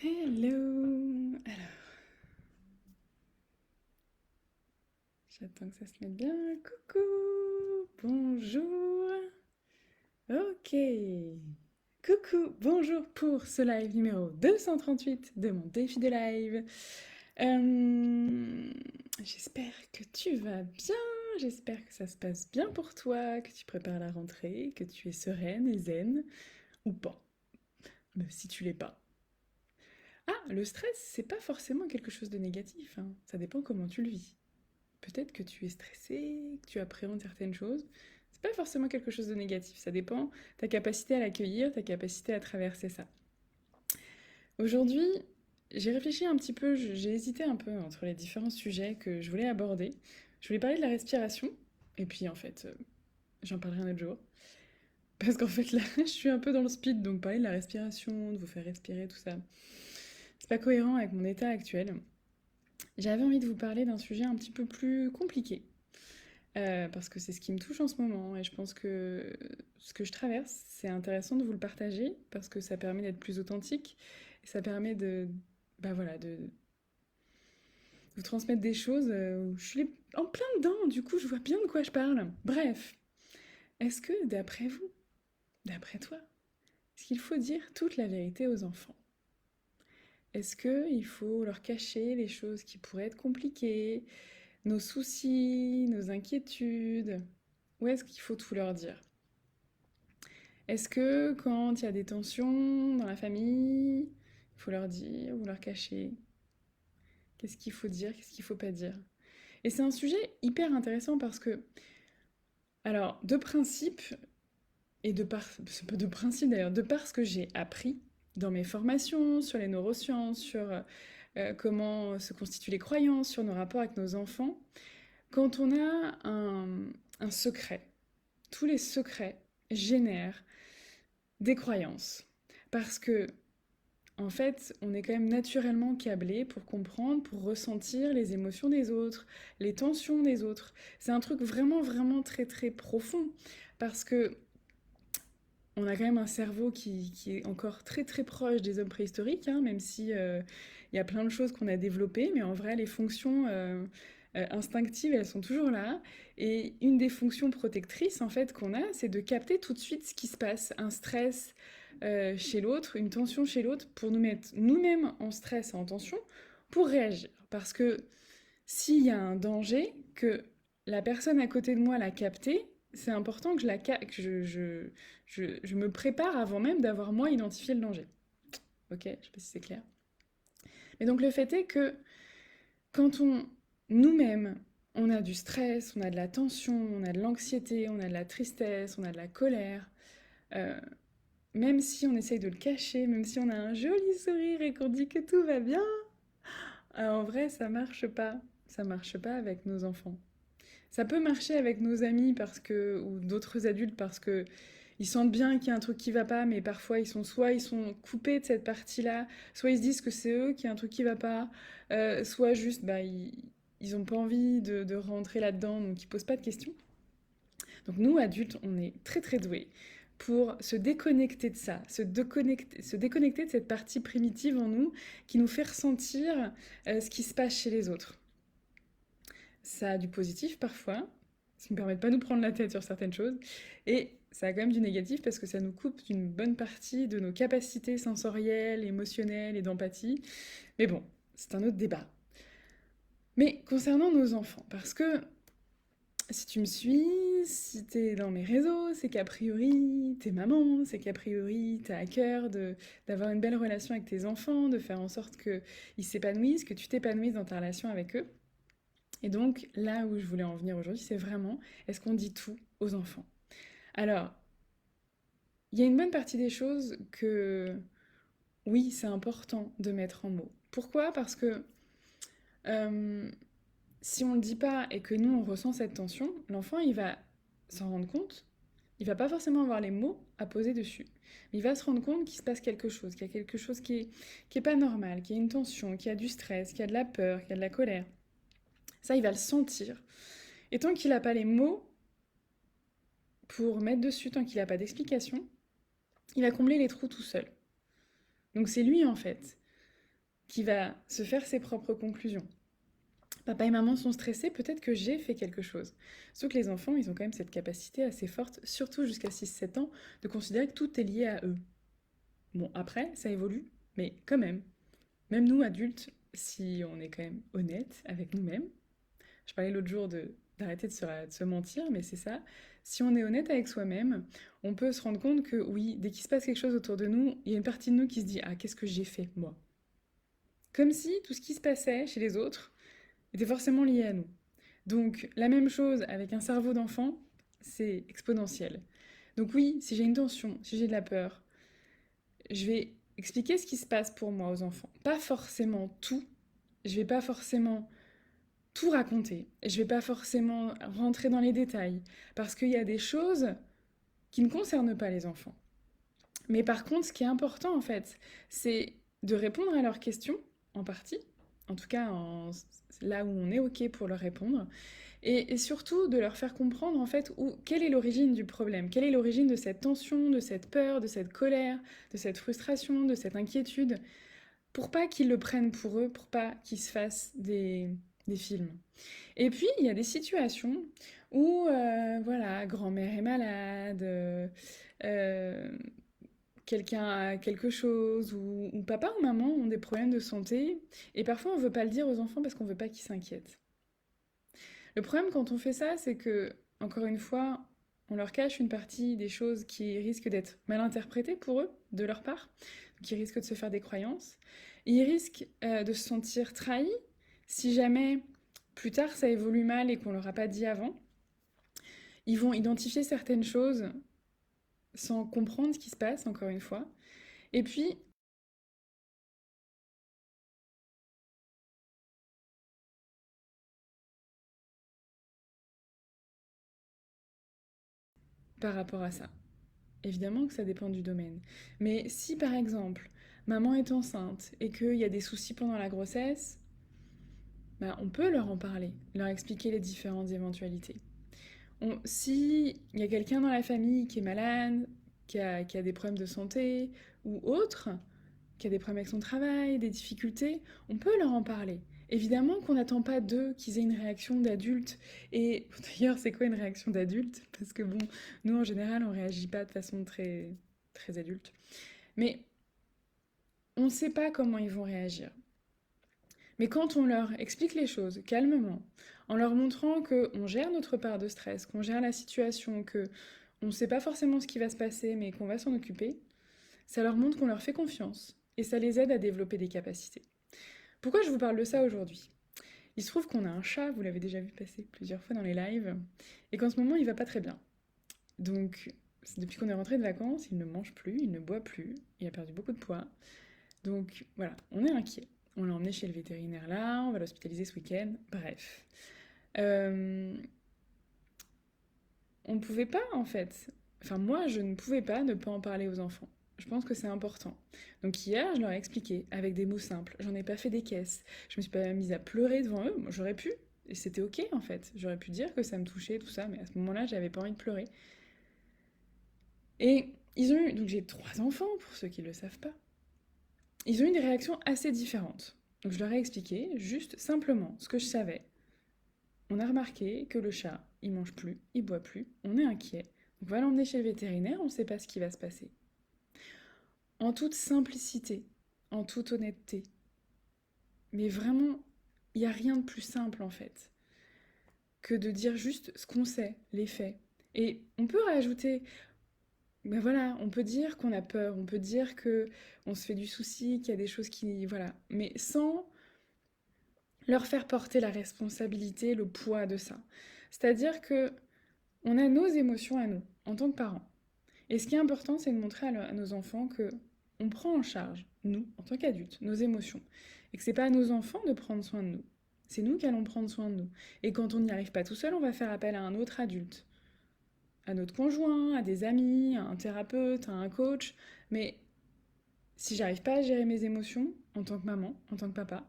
Hello! Alors, j'attends que ça se mette bien. Coucou! Bonjour! Ok! Coucou! Bonjour pour ce live numéro 238 de mon défi de live. Euh, J'espère que tu vas bien. J'espère que ça se passe bien pour toi, que tu prépares la rentrée, que tu es sereine et zen, ou pas. Mais si tu l'es pas. Ah, le stress, c'est pas forcément quelque chose de négatif, hein. Ça dépend comment tu le vis. Peut-être que tu es stressé, que tu appréhendes certaines choses. C'est pas forcément quelque chose de négatif, ça dépend de ta capacité à l'accueillir, ta capacité à traverser ça. Aujourd'hui, j'ai réfléchi un petit peu, j'ai hésité un peu entre les différents sujets que je voulais aborder. Je voulais parler de la respiration, et puis en fait, j'en parlerai un autre jour. Parce qu'en fait, là, je suis un peu dans le speed, donc parler de la respiration, de vous faire respirer, tout ça, c'est pas cohérent avec mon état actuel. J'avais envie de vous parler d'un sujet un petit peu plus compliqué, parce que c'est ce qui me touche en ce moment et je pense que ce que je traverse, c'est intéressant de vous le partager parce que ça permet d'être plus authentique et ça permet bah voilà, de vous transmettre des choses où je suis en plein dedans, du coup je vois bien de quoi je parle. Bref, est-ce que d'après vous, d'après toi, est-ce qu'il faut dire toute la vérité aux enfants? Est-ce qu'il faut leur cacher les choses qui pourraient être compliquées, nos soucis, nos inquiétudes? Ou est-ce qu'il faut tout leur dire? Est-ce que quand il y a des tensions dans la famille, il faut leur dire ou leur cacher? Qu'est-ce qu'il faut dire, qu'est-ce qu'il faut pas dire? Et c'est un sujet hyper intéressant parce que, alors, de principe, et de par, c'est pas de principe d'ailleurs, de par ce que j'ai appris dans mes formations sur les neurosciences, sur comment se constituent les croyances, sur nos rapports avec nos enfants, quand on a un secret, tous les secrets génèrent des croyances. Parce que en fait, on est quand même naturellement câblé pour comprendre, pour ressentir les émotions des autres, les tensions des autres. C'est un truc vraiment, vraiment très, très profond. Parce que on a quand même un cerveau qui est encore très, très proche des hommes préhistoriques, hein, même si il y a plein de choses qu'on a développées, mais en vrai, les fonctions instinctives, elles sont toujours là. Et une des fonctions protectrices, en fait, qu'on a, c'est de capter tout de suite ce qui se passe. Un stress chez l'autre, une tension chez l'autre, pour nous mettre nous-mêmes en stress et en tension, pour réagir. Parce que s'il y a un danger, que la personne à côté de moi l'a capté, c'est important que, que je me prépare avant même d'avoir moi identifié le danger. Ok, je sais pas si c'est clair. Mais donc le fait est que quand on nous-mêmes, on a du stress, on a de la tension, on a de l'anxiété, on a de la tristesse, on a de la colère, euh, même si on essaye de le cacher, même si on a un joli sourire et qu'on dit que tout va bien, en vrai ça marche pas. Ça marche pas avec nos enfants. Ça peut marcher avec nos amis parce que, ou d'autres adultes parce que ils sentent bien qu'il y a un truc qui va pas, mais parfois soit ils sont coupés de cette partie-là, soit ils se disent que c'est eux qui a un truc qui va pas, soit juste bah ils ont pas envie de rentrer là-dedans, donc ils posent pas de questions. Donc nous adultes, on est très très doués pour se déconnecter de ça, se déconnecter de cette partie primitive en nous qui nous fait ressentir ce qui se passe chez les autres. Ça a du positif parfois, ça ne permet de pas nous prendre la tête sur certaines choses, et ça a quand même du négatif parce que ça nous coupe d'une bonne partie de nos capacités sensorielles, émotionnelles et d'empathie. Mais bon, c'est un autre débat. Mais concernant nos enfants, parce que si tu me suis, si t'es dans mes réseaux, c'est qu'a priori t'es maman, c'est qu'a priori t'as à cœur d'avoir une belle relation avec tes enfants, de faire en sorte qu'ils s'épanouissent, que tu t'épanouisses dans ta relation avec eux. Et donc, là où je voulais en venir aujourd'hui, c'est vraiment, est-ce qu'on dit tout aux enfants? Alors, il y a une bonne partie des choses que, oui, c'est important de mettre en mots. Pourquoi? Parce que euh, si on ne le dit pas et que nous, on ressent cette tension, l'enfant, il va s'en rendre compte. Il va pas forcément avoir les mots à poser dessus. Mais il va se rendre compte qu'il se passe quelque chose, qu'il y a quelque chose qui est pas normal, qu'il y a une tension, qu'il y a du stress, qu'il y a de la peur, qu'il y a de la colère. Ça, il va le sentir. Et tant qu'il n'a pas les mots pour mettre dessus, tant qu'il n'a pas d'explication, il va combler les trous tout seul. Donc c'est lui en fait. qui va se faire ses propres conclusions. Papa et maman sont stressés, peut-être que j'ai fait quelque chose. Sauf que les enfants, ils ont quand même cette capacité assez forte, surtout jusqu'à 6-7 ans, de considérer que tout est lié à eux. Bon, après, ça évolue, mais quand même. Même nous, adultes, si on est quand même honnête avec nous-mêmes, je parlais l'autre jour d'arrêter de se mentir, mais c'est ça. Si on est honnête avec soi-même, on peut se rendre compte que oui, dès qu'il se passe quelque chose autour de nous, il y a une partie de nous qui se dit ah, qu'est-ce que j'ai fait, moi? Comme si tout ce qui se passait chez les autres était forcément lié à nous. Donc, la même chose avec un cerveau d'enfant, c'est exponentiel. Donc oui, si j'ai une tension, si j'ai de la peur, je vais expliquer ce qui se passe pour moi aux enfants. Pas forcément tout, je vais pas forcément tout raconter, je vais pas forcément rentrer dans les détails, parce qu'il y a des choses qui ne concernent pas les enfants. Mais par contre, ce qui est important en fait, c'est de répondre à leurs questions, en partie, en tout cas là où on est OK pour leur répondre, et surtout de leur faire comprendre en fait quelle est l'origine du problème, quelle est l'origine de cette tension, de cette peur, de cette colère, de cette frustration, de cette inquiétude, pour pas qu'ils le prennent pour eux, pour pas qu'ils se fassent des films. Et puis, il y a des situations où, voilà, grand-mère est malade, euh, quelqu'un a quelque chose, ou papa ou maman ont des problèmes de santé, et parfois on veut pas le dire aux enfants parce qu'on veut pas qu'ils s'inquiètent. Le problème quand on fait ça, c'est que, encore une fois, on leur cache une partie des choses qui risquent d'être mal interprétées pour eux, de leur part, qui risquent de se faire des croyances. Et ils risquent de se sentir trahis si jamais plus tard ça évolue mal et qu'on leur a pas dit avant. Ils vont identifier certaines choses sans comprendre ce qui se passe, encore une fois. Et puis, par rapport à ça, évidemment que ça dépend du domaine. Mais si par exemple, maman est enceinte et qu'il y a des soucis pendant la grossesse, bah, on peut leur en parler, leur expliquer les différentes éventualités. Si il y a quelqu'un dans la famille qui est malade, qui a des problèmes de santé ou autre, qui a des problèmes avec son travail, des difficultés, on peut leur en parler. Évidemment qu'on n'attend pas d'eux qu'ils aient une réaction d'adulte. Et d'ailleurs, c'est quoi une réaction d'adulte? Parce que bon, nous en général, on réagit pas de façon très adulte. Mais on ne sait pas comment ils vont réagir. Mais quand on leur explique les choses calmement, en leur montrant qu'on gère notre part de stress, qu'on gère la situation, que on ne sait pas forcément ce qui va se passer, mais qu'on va s'en occuper, ça leur montre qu'on leur fait confiance et ça les aide à développer des capacités. Pourquoi je vous parle de ça aujourd'hui? Il se trouve qu'on a un chat, vous l'avez déjà vu passer plusieurs fois dans les lives, et qu'en ce moment il va pas très bien. Donc, depuis qu'on est rentré de vacances, il ne mange plus, il ne boit plus, il a perdu beaucoup de poids. Donc voilà, on est inquiet. On l'a emmené chez le vétérinaire là, on va l'hospitaliser ce week-end, bref. Euh, on ne pouvait pas en fait, enfin moi je ne pouvais pas ne pas en parler aux enfants. Je pense que c'est important. Donc hier, je leur ai expliqué avec des mots simples. J'en ai pas fait des caisses. Je me suis pas mise à pleurer devant eux. Moi, j'aurais pu. Et c'était ok en fait. J'aurais pu dire que ça me touchait, tout ça. Mais à ce moment-là, j'avais pas envie de pleurer. Et ils ont eu. Donc j'ai 3 enfants, pour ceux qui ne le savent pas. Ils ont eu des réactions assez différentes. Donc je leur ai expliqué, juste simplement, ce que je savais. On a remarqué que le chat, il mange plus, il boit plus, on est inquiet. Donc on va l'emmener chez le vétérinaire, on ne sait pas ce qui va se passer. En toute simplicité, en toute honnêteté. Mais vraiment, il n'y a rien de plus simple en fait que de dire juste ce qu'on sait, les faits. Et on peut rajouter, ben voilà, on peut dire qu'on a peur, on peut dire que on se fait du souci, qu'il y a des choses qui, voilà, mais sans leur faire porter la responsabilité, le poids de ça. C'est-à-dire que on a nos émotions à nous, en tant que parents. Et ce qui est important, c'est de montrer à nos enfants que on prend en charge, nous, en tant qu'adultes, nos émotions. Et que c'est pas à nos enfants de prendre soin de nous. C'est nous qui allons prendre soin de nous. Et quand on n'y arrive pas tout seul, on va faire appel à un autre adulte. À notre conjoint, à des amis, à un thérapeute, à un coach. Mais si j'arrive pas à gérer mes émotions, en tant que maman, en tant que papa,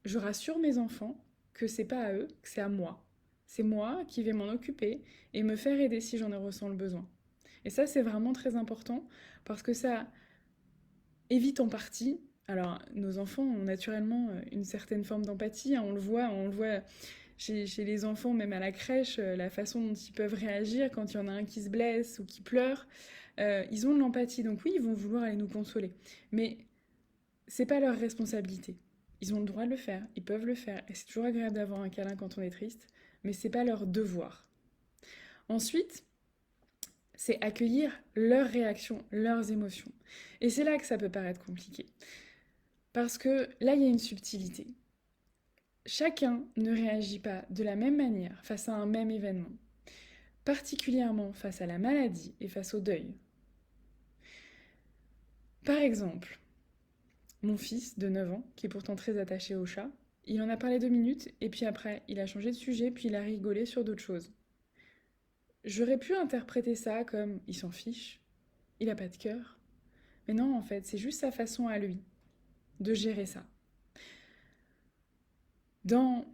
je rassure mes enfants que c'est pas à eux, que c'est à moi. C'est moi qui vais m'en occuper et me faire aider si j'en ressens le besoin. Et ça, c'est vraiment très important parce que ça évite en partie Alors, nos enfants ont naturellement une certaine forme d'empathie, hein, on le voit chez les enfants, même à la crèche, la façon dont ils peuvent réagir quand il y en a un qui se blesse ou qui pleure. Ils ont de l'empathie, donc oui, ils vont vouloir aller nous consoler. Mais c'est pas leur responsabilité. Ils ont le droit de le faire, ils peuvent le faire, et c'est toujours agréable d'avoir un câlin quand on est triste, mais c'est pas leur devoir. Ensuite, c'est accueillir leurs réactions, leurs émotions. Et c'est là que ça peut paraître compliqué. Parce que là, il y a une subtilité. Chacun ne réagit pas de la même manière face à un même événement, particulièrement face à la maladie et face au deuil. Par exemple, mon fils de 9 ans, qui est pourtant très attaché au chat, il en a parlé 2 minutes et puis après, il a changé de sujet puis il a rigolé sur d'autres choses. J'aurais pu interpréter ça comme il s'en fiche, il a pas de cœur. Mais non, en fait, c'est juste sa façon à lui de gérer ça. Dans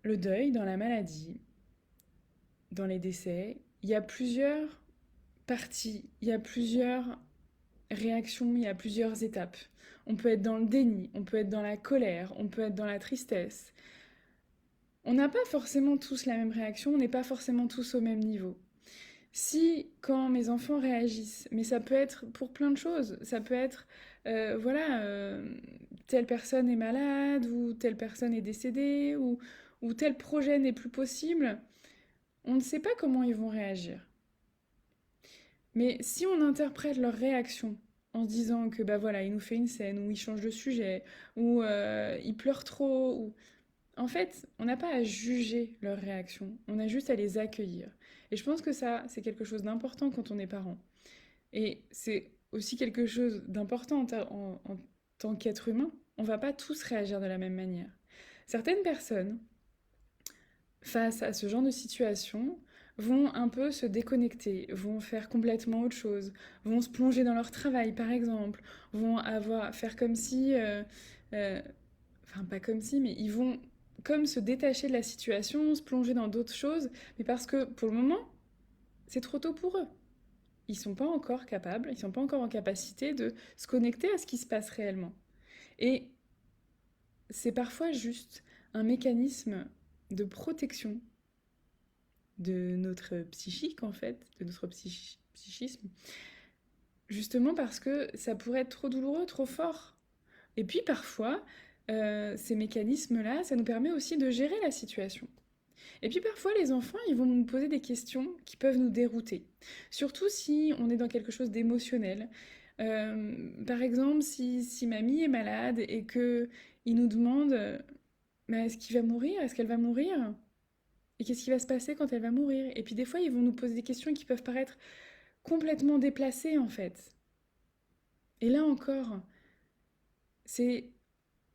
le deuil, dans la maladie, dans les décès, il y a plusieurs parties, il y a plusieurs réactions, il y a plusieurs étapes. On peut être dans le déni, on peut être dans la colère, on peut être dans la tristesse. On n'a pas forcément tous la même réaction, on n'est pas forcément tous au même niveau. Si, quand mes enfants réagissent, mais ça peut être pour plein de choses, ça peut être, voilà, telle personne est malade, ou telle personne est décédée, ou tel projet n'est plus possible, on ne sait pas comment ils vont réagir. Mais si on interprète leur réaction en se disant que bah voilà, il nous fait une scène, ou il change de sujet, ou il pleure trop, ou en fait, on n'a pas à juger leurs réactions, on a juste à les accueillir. Et je pense que ça, c'est quelque chose d'important quand on est parent. Et c'est aussi quelque chose d'important en tant qu'être humain. On va pas tous réagir de la même manière. Certaines personnes, face à ce genre de situation, vont un peu se déconnecter, vont faire complètement autre chose, vont se plonger dans leur travail par exemple, vont faire comme si, euh, enfin pas comme si, mais ils vont comme se détacher de la situation, se plonger dans d'autres choses, mais parce que pour le moment, c'est trop tôt pour eux. Ils sont pas encore capables, ils sont pas encore en capacité de se connecter à ce qui se passe réellement. Et c'est parfois juste un mécanisme de protection de notre psychique en fait, de notre psychisme, justement parce que ça pourrait être trop douloureux, trop fort. Et puis parfois, ces mécanismes-là, ça nous permet aussi de gérer la situation. Et puis parfois, les enfants, ils vont nous poser des questions qui peuvent nous dérouter. Surtout si on est dans quelque chose d'émotionnel. Par exemple, si mamie est malade et que il nous demande mais est-ce qu'il va mourir? Est-ce qu'elle va mourir? Et qu'est-ce qui va se passer quand elle va mourir? Et puis des fois, ils vont nous poser des questions qui peuvent paraître complètement déplacées en fait. Et là encore, c'est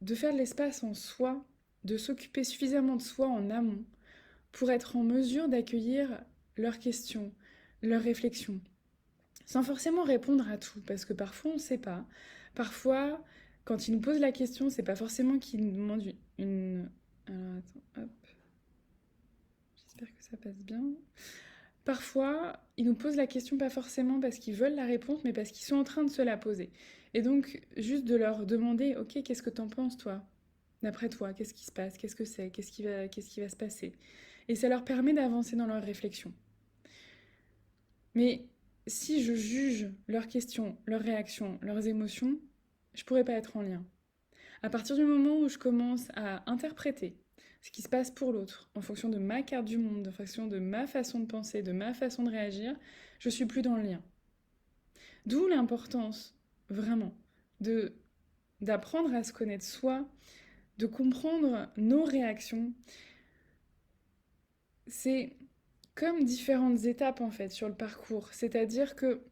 de faire de l'espace en soi, de s'occuper suffisamment de soi en amont pour être en mesure d'accueillir leurs questions, leurs réflexions, sans forcément répondre à tout, parce que parfois on ne sait pas. Parfois, quand ils nous posent la question, c'est pas forcément qu'ils nous demandent une... Alors attends, hop, j'espère que ça passe bien. Parfois, ils nous posent la question pas forcément parce qu'ils veulent la réponse, mais parce qu'ils sont en train de se la poser. Et donc, juste de leur demander, ok, qu'est-ce que t'en penses toi? D'après toi, qu'est-ce qui se passe? Qu'est-ce que c'est? Qu'est-ce qui va se passer? Et ça leur permet d'avancer dans leur réflexion. Mais si je juge leurs questions, leurs réactions, leurs émotions, je pourrais pas être en lien. À partir du moment où je commence à interpréter ce qui se passe pour l'autre, en fonction de ma carte du monde, en fonction de ma façon de penser, de ma façon de réagir, je suis plus dans le lien. D'où l'importance, vraiment, de d'apprendre à se connaître soi, de comprendre nos réactions. C'est comme différentes étapes en fait sur le parcours, c'est-à-dire que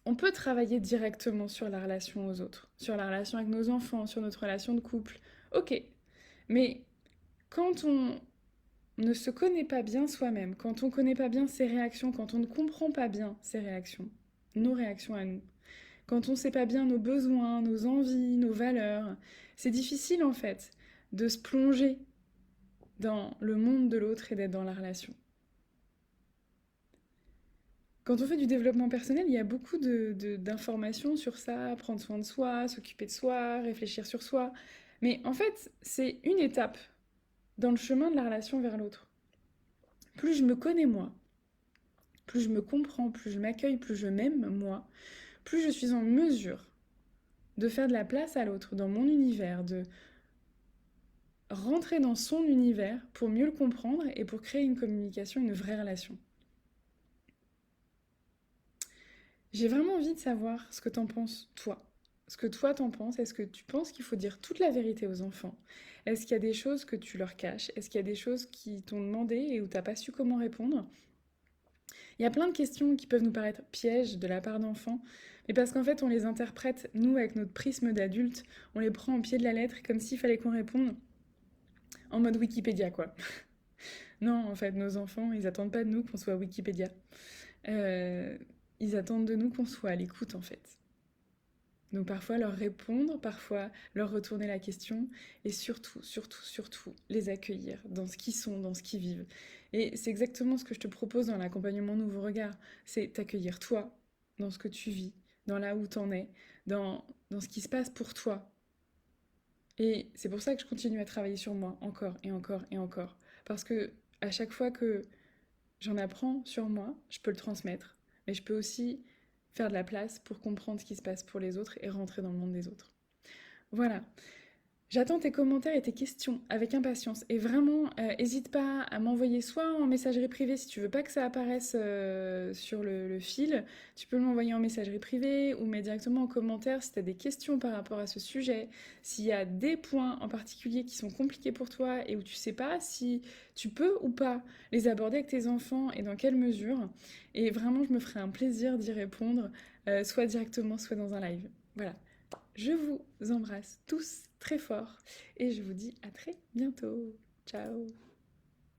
on peut travailler directement sur la relation aux autres, sur la relation avec nos enfants, sur notre relation de couple. Ok, mais quand on ne se connaît pas bien soi-même, quand on ne connaît pas bien ses réactions, quand on ne comprend pas bien ses réactions, nos réactions à nous, quand on ne sait pas bien nos besoins, nos envies, nos valeurs, c'est difficile en fait de se plonger dans le monde de l'autre et d'être dans la relation. Quand on fait du développement personnel, il y a beaucoup d'informations sur ça, prendre soin de soi, s'occuper de soi, réfléchir sur soi. Mais en fait, c'est une étape dans le chemin de la relation vers l'autre. Plus je me connais moi, plus je me comprends, plus je m'accueille, plus je m'aime moi, plus je suis en mesure de faire de la place à l'autre dans mon univers, de rentrer dans son univers pour mieux le comprendre et pour créer une communication, une vraie relation. J'ai vraiment envie de savoir ce que t'en penses, toi. Ce que toi t'en penses. Est-ce que tu penses qu'il faut dire toute la vérité aux enfants? Est-ce qu'il y a des choses que tu leur caches? Est-ce qu'il y a des choses qui t'ont demandé et où t'as pas su comment répondre? Il y a plein de questions qui peuvent nous paraître pièges de la part d'enfants, mais parce qu'en fait on les interprète, nous, avec notre prisme d'adulte, on les prend au pied de la lettre comme s'il fallait qu'on réponde en mode Wikipédia, quoi. Non, en fait, nos enfants, ils attendent pas de nous qu'on soit Wikipédia. Euh, Ils attendent de nous qu'on soit à l'écoute, en fait. Donc parfois leur répondre, parfois leur retourner la question et surtout, surtout, surtout les accueillir dans ce qu'ils sont, dans ce qu'ils vivent. Et c'est exactement ce que je te propose dans l'accompagnement Nouveau Regard, c'est t'accueillir toi dans ce que tu vis, dans là où t'en es, dans ce qui se passe pour toi. Et c'est pour ça que je continue à travailler sur moi encore et encore et encore. Parce que à chaque fois que j'en apprends sur moi, je peux le transmettre, mais je peux aussi faire de la place pour comprendre ce qui se passe pour les autres et rentrer dans le monde des autres. Voilà, j'attends tes commentaires et tes questions avec impatience. Et vraiment, hésite pas à m'envoyer soit en messagerie privée si tu veux pas que ça apparaisse sur le fil. Tu peux m'envoyer en messagerie privée ou mettre directement en commentaire si tu as des questions par rapport à ce sujet. S'il y a des points en particulier qui sont compliqués pour toi et où tu sais pas si tu peux ou pas les aborder avec tes enfants et dans quelle mesure. Et vraiment, je me ferai un plaisir d'y répondre, soit directement, soit dans un live. Voilà. Je vous embrasse tous très fort et je vous dis à très bientôt. Ciao!